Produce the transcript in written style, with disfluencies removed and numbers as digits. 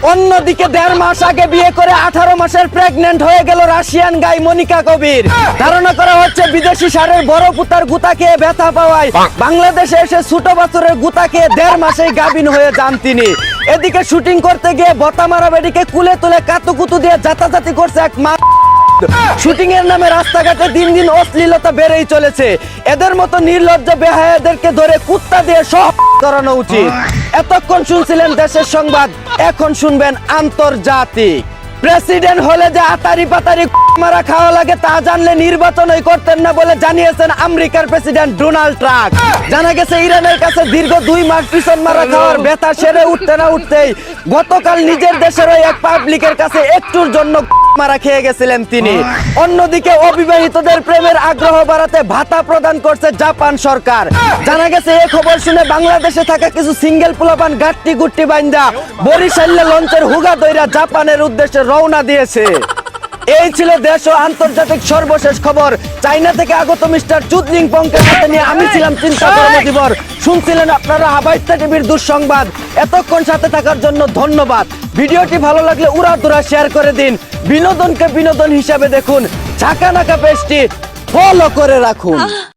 অন্যদিকে 1.5 মাস আগে বিয়ে করে 18 মাসের প্রেগন্যান্ট হয়ে গেল রাশিয়ান গাই মনিকা কবির। ধারণা করা হচ্ছে বিদেশি ষাঁড়ের বড় পুতার গুতা খেয়ে ব্যথা পাওয়ায় বাংলাদেশে এসে ছোট বাছুরের গুতা খেয়ে 1.5 মাসেই গাভিন হয়ে যান তিনি। এদিকে শুটিং করতে গিয়ে বতা মারা বেডিকে কুলে তুলে কাতুকুতু দিয়ে জাতাজাতি করছে এক মা। শুটিং এর নামে রাস্তাঘাটে দিন দিন অশ্লীলতা বেড়েই চলেছে। এদের মতো নির্লজ্জ বেহায়াদেরকে ধরে কুত্তা দিয়ে সব করানো উচিত। এতক্ষণ শুনছিলেন দেশের সংবাদ, এখন শুনবেন আন্তর্জাতিক। প্রেসিডেন্ট হলে যে আতারি পাতারি মারা খাওয়া লাগে তা জানলে নির্বাচনই করতেন না বলে জানিয়েছেন আমেরিকার প্রেসিডেন্ট ডোনাল্ড ট্রাম্প। জানা গেছে ইরানের কাছে দীর্ঘ 2 মাস পিছন মারা খাওয়ার ব্যথা সেরে উঠতে না উঠতেই গতকাল নিজের দেশের এক পাবলিকের কাছে একটুর জন্য মারা খেয়ে গেছিলেন তিনি। অন্যদিকে অবিবাহিতদের প্রেমের আগ্রহ বাড়াতে ভাতা প্রদান করছে জাপান সরকার। জানা গেছে এই খবর শুনে বাংলাদেশে থাকা কিছু সিঙ্গেল পোলাপান গাট্টি গুট্টি বাইন্দা বরিশালে লঞ্চের হুগা দইরা জাপানের উদ্দেশ্যে রওনা দিয়েছে। এই ছিল দেশ ও আন্তর্জাতিক সর্বশেষ খবর। চায়না থেকে আগত মিস্টার চুদলিং পংকে সাথে নিয়ে আমি ছিলাম চিন্তা কর্মজীবর। শুনছিলেন আপনারা হাবাইত্যা টিভির দুঃসংবাদ। এতক্ষণ সাথে থাকার জন্য ধন্যবাদ। ভিডিওটি ভালো লাগলে উড়াধুরা শেয়ার করে দিন। বিনোদনকে বিনোদন হিসাবে দেখুন। ঝাঁকা নাকা পেজটি ফলো করে রাখুন।